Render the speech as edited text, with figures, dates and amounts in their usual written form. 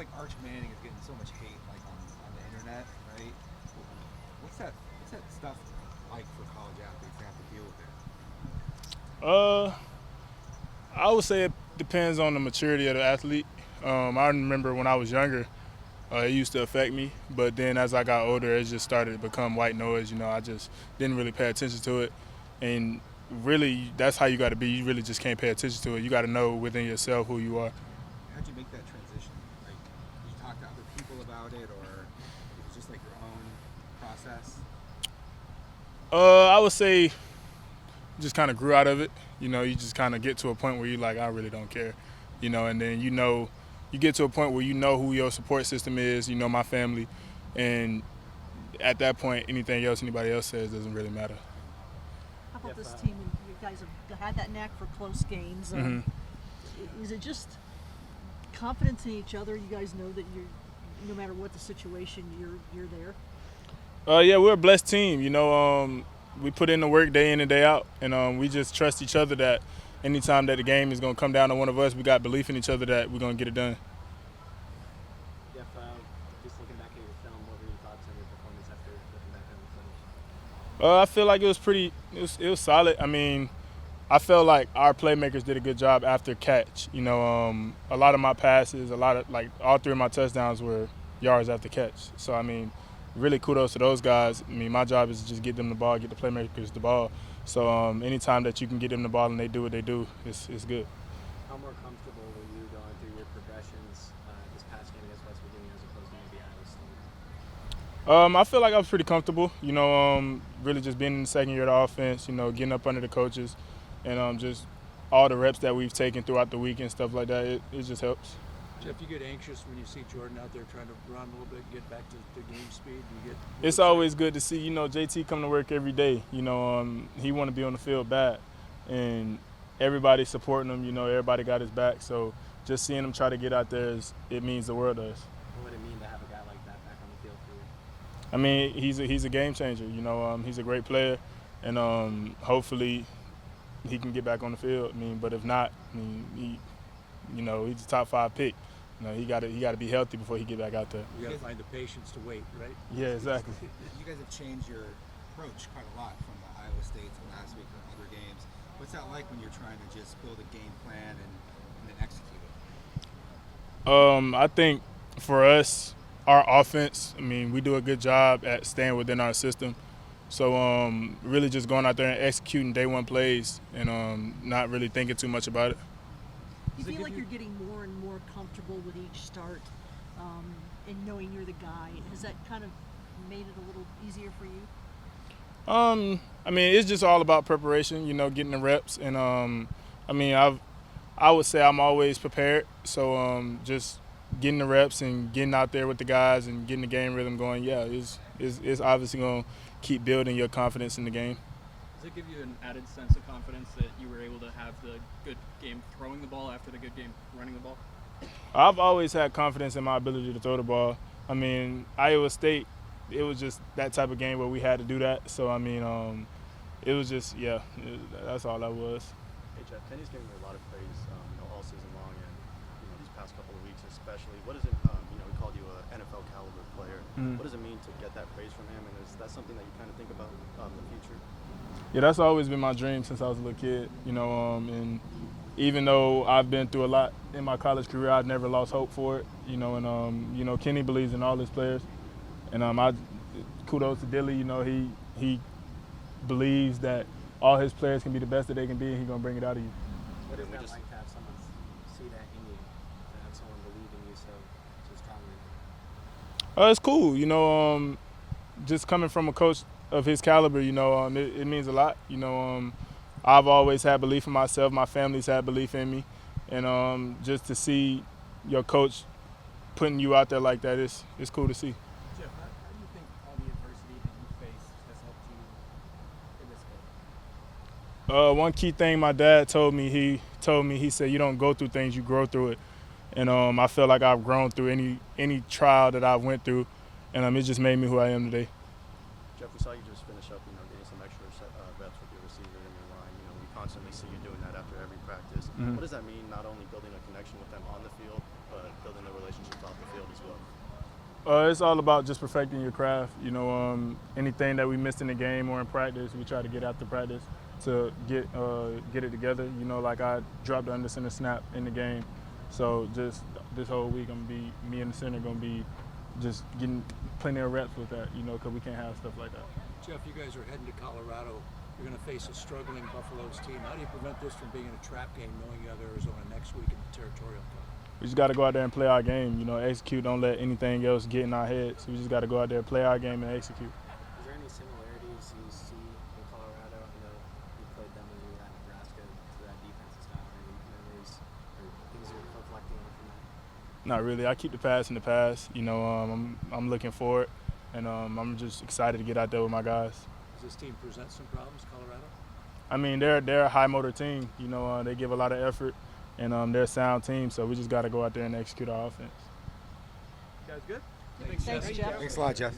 like Arch Manning is getting so much hate like on the internet, right? What's that stuff like for college athletes to have to deal with it? Uh, I would say it depends on the maturity of the athlete. I remember when I was younger, it used to affect me, but then as I got older, it just started to become white noise. I just didn't really pay attention to it, and really, that's how you got to be. You really just can't pay attention to it. You got to know within yourself who you are. How'd you make that transition? Like, did you talk to other people about it, or it was just like your own process? I would say just kind of grew out of it. You just kind of get to a point where you like, I really don't care. And then you get to a point where you know who your support system is. My family, and at that point, anything else anybody else says doesn't really matter. How about this team? You guys have had that knack for close games. Is it just confidence in each other? You guys know that no matter what the situation, you're there. Yeah, we're a blessed team. We put in the work day in and day out, and we just trust each other that anytime that the game is going to come down to one of us, we got belief in each other that we're going to get it done. Jeff, just looking back at your film, what were your thoughts on your performance after looking back on the footage? I feel like it was solid. I mean, I felt like our playmakers did a good job after catch. A lot of my passes, all three of my touchdowns were yards after catch. So, I mean, really kudos to those guys. I mean, my job is to just get them the ball, get the playmakers the ball. So anytime that you can get them the ball and they do what they do, it's good. How more comfortable were you going through your progressions this past game against West Virginia as opposed to maybe Iowa State? I feel like I was pretty comfortable. Really just being in the second year of the offense. Getting up under the coaches, and just all the reps that we've taken throughout the week and stuff like that. It just helps. Jeff, you get anxious when you see Jordan out there trying to run a little bit, get back to game speed. It's always good to see, JT come to work every day. He want to be on the field bad, and everybody supporting him. Everybody got his back. So just seeing him try to get out there, it means the world to us. What would it mean to have a guy like that back on the field for you? I mean, he's a game changer. He's a great player, and hopefully he can get back on the field. But if not, he's a top 5 pick. He got to be healthy before he get back out there. You got to find the patience to wait, right? Yeah, exactly. You guys have changed your approach quite a lot from the Iowa State to last week and other games. What's that like when you're trying to just build a game plan and then execute it? I think for us, our offense, we do a good job at staying within our system. So really just going out there and executing day one plays and not really thinking too much about it. Do you feel like you're getting more and more comfortable with each start and knowing you're the guy? Has that kind of made it a little easier for you? It's just all about preparation, getting the reps. And, I would say I'm always prepared. So just getting the reps and getting out there with the guys and getting the game rhythm going, it's obviously going to keep building your confidence in the game. Does it give you an added sense of confidence that you were able to have the good game throwing the ball after the good game running the ball? I've always had confidence in my ability to throw the ball. Iowa State, it was just that type of game where we had to do that. So, it was just, that's all that was. Hey, Jeff, Penny's given you a lot of praise all season long and these past couple of weeks especially. What does it, he called you an NFL caliber player. Mm-hmm. What does it mean to get that praise from him, and is that something that you kind of think about in the future? Yeah, that's always been my dream since I was a little kid, and even though I've been through a lot in my college career, I've never lost hope for it, and Kenny believes in all his players, and kudos to Dilly, he believes that all his players can be the best that they can be, and he's going to bring it out of you. What is that like to have someone see that in you, to have someone believe in you so strongly? It's cool, just coming from a coach of his caliber, it means a lot. I've always had belief in myself. My family's had belief in me. And just to see your coach putting you out there like that, it's cool to see. Jeff, how do you think all the adversity that you faced has helped you in this game? One key thing my dad told me, he said, you don't go through things, you grow through it. And I feel like I've grown through any trial that I went through, and it just made me who I am today. Jeff, we saw you just finish up, getting some extra reps with your receiver in your line. We constantly see you doing that after every practice. Mhm. What does that mean? Not only building a connection with them on the field, but building a relationship off the field as well. It's all about just perfecting your craft. You know, anything that we missed in the game or in practice, we try to get after practice to get it together. You know, like I dropped the under center snap in the game, so just this whole week, me and the center gonna be just getting plenty of reps with that. You know, because we can't have stuff like that. Jeff, you guys are heading to Colorado. You're going to face a struggling Buffaloes team. How do you prevent this from being a trap game, knowing you have Arizona next week in the Territorial Cup? We just got to go out there and play our game. You know, execute. Don't let anything else get in our heads. We just got to go out there, play our game, and execute. Is there any similarities you see in Colorado? I know you played them when you were at Nebraska to that defensive style. Any memories or things you're reflecting on from that? Not really. I keep the past in the past. You know, I'm looking forward, and I'm just excited to get out there with my guys. Does this team present some problems, Colorado? I mean, they're a high motor team. You know, they give a lot of effort, and they're a sound team. So we just got to go out there and execute our offense. You guys good? Thanks, Jeff. Thanks a lot, Jeff.